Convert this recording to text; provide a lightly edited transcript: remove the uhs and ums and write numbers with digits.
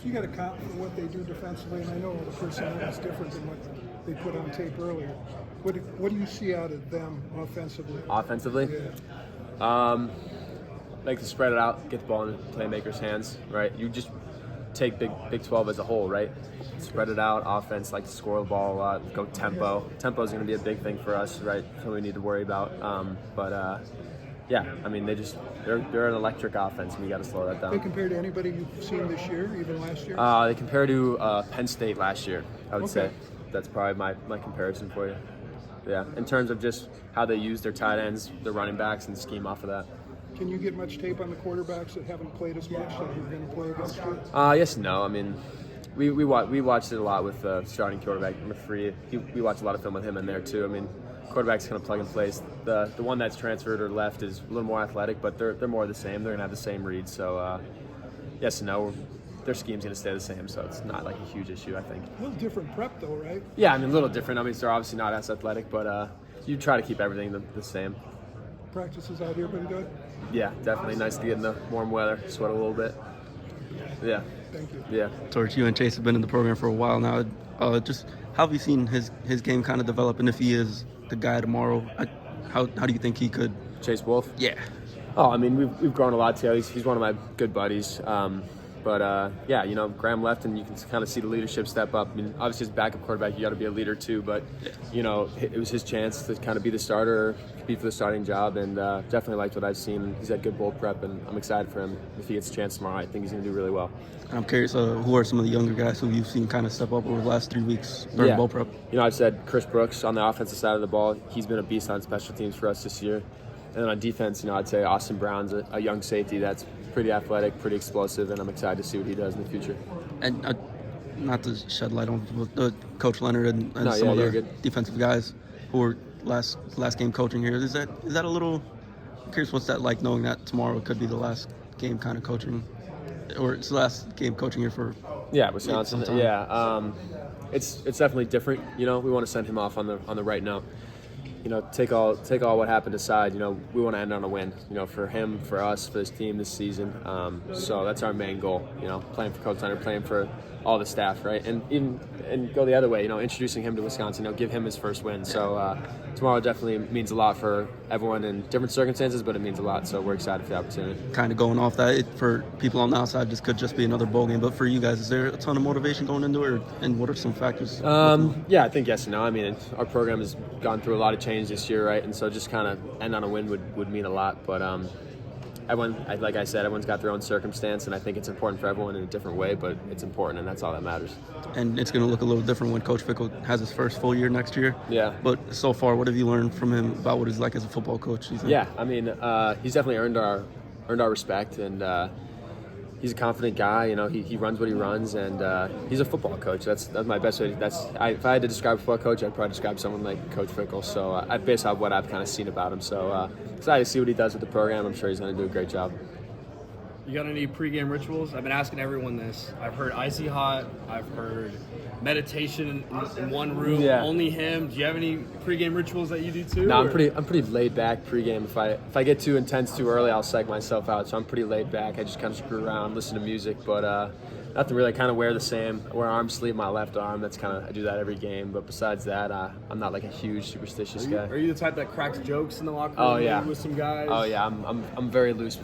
You got to count for what they do defensively, and I know the personnel is different than what they put on tape earlier. What do you see out of them offensively? Offensively? Yeah. Like to spread it out, get the ball in playmakers' hands, right? You just take Big 12 as a whole, right? Spread it out, offense, like to score the ball a lot, go tempo. Tempo is going to be a big thing for us, right? Something we need to worry about. Yeah, I mean, they're an electric offense, and you got to slow that They down. compare to anybody you've seen this year, even last year? They compare to Penn State last year, I would say. Okay. That's probably my comparison for you. Yeah, in terms of just how they use their tight ends, their running backs, and scheme off of that. Can you get much tape on the quarterbacks that haven't played as much that you're going to play against you? Yes and no. I mean, we watched it a lot with starting quarterback number 3. We watched a lot of film with him in there too. I mean, quarterback's kind of plug and play. The one that's transferred or left is a little more athletic, but they're more the same. They're gonna have the same reads. So yes and no. Their scheme's gonna stay the same, so it's not like a huge issue, I think. A little different prep, though, right? Yeah, I mean a little different. I mean, they're obviously not as athletic, but you try to keep everything the same. Practices out here been good? Yeah, definitely nice to get in the warm weather, sweat a little bit. Yeah. Thank you. Yeah. Torchio and Chase have been in the program for a while now. Just how have you seen his game kind of develop, and if he is the guy tomorrow, how do you think he could? Chase Wolf? Yeah. Oh, I mean, we've grown a lot together. He's one of my good buddies. Yeah, you know, Graham left, and you can kind of see the leadership step up. I mean, obviously, as backup quarterback, you got to be a leader too. But you know, it was his chance to kind of be the starter, compete for the starting job, and definitely liked what I've seen. He's had good bowl prep, and I'm excited for him. If he gets a chance tomorrow, I think he's going to do really well. And I'm curious, who are some of the younger guys who you've seen kind of step up over the last 3 weeks during bowl prep? You know, I've said Chris Brooks on the offensive side of the ball. He's been a beast on special teams for us this year. And then on defense, you know, I'd say Austin Brown's a young safety that's pretty athletic, pretty explosive, and I'm excited to see what he does in the future. And not to shed light on Coach Leonard and No, some yeah, of you're the good. defensive guys who were last game coaching here. Is that a little? I'm curious, what's that like, knowing that tomorrow could be the last game kind of coaching, or it's the last game coaching here for? Yeah, Wisconsin. Sometime. Yeah, it's definitely different. You know, we want to send him off on the right note. You know, take all what happened aside. You know, we want to end on a win. You know, for him, for us, for this team this season. So that's our main goal. You know, playing for Coach Leonard, playing for all the staff, right? And go the other way. You know, introducing him to Wisconsin. You know, give him his first win. So tomorrow definitely means a lot for everyone in different circumstances, but it means a lot. So we're excited for the opportunity. Kind of going off that, for people on the outside, this could just be another bowl game. But for you guys, is there a ton of motivation going into it, and what are some factors? Yeah, I think yes and no. I mean, our program has gone through a lot of change this year, right? And so just kind of end on a win would mean a lot. But everyone, like I said, everyone's got their own circumstance, and I think it's important for everyone in a different way, but it's important, and that's all that matters. And it's going to look a little different when Coach Fickell has his first full year next year. Yeah. But so far, what have you learned from him about what he's like as a football coach? Yeah, I mean, he's definitely earned our respect, and he's a confident guy. You know, he runs what he runs, and he's a football coach. That's my best way. If I had to describe a football coach, I'd probably describe someone like Coach Fickell. So based on what I've kind of seen about him. So excited to see what he does with the program. I'm sure he's going to do a great job. You got any pregame rituals? I've been asking everyone this. I've heard icy hot. I've heard meditation in one room, only him. Do you have any pregame rituals that you do too? No, I'm pretty laid back pregame. If I get too intense too early, I'll psych myself out. So I'm pretty laid back. I just kind of screw around, listen to music, but nothing really. I kind of wear the same. I wear arm sleeve, my left arm. I do that every game. But besides that, I'm not like a huge superstitious guy. Are you the type that cracks jokes in the locker room? Oh yeah, with some guys? Oh yeah, I'm very loose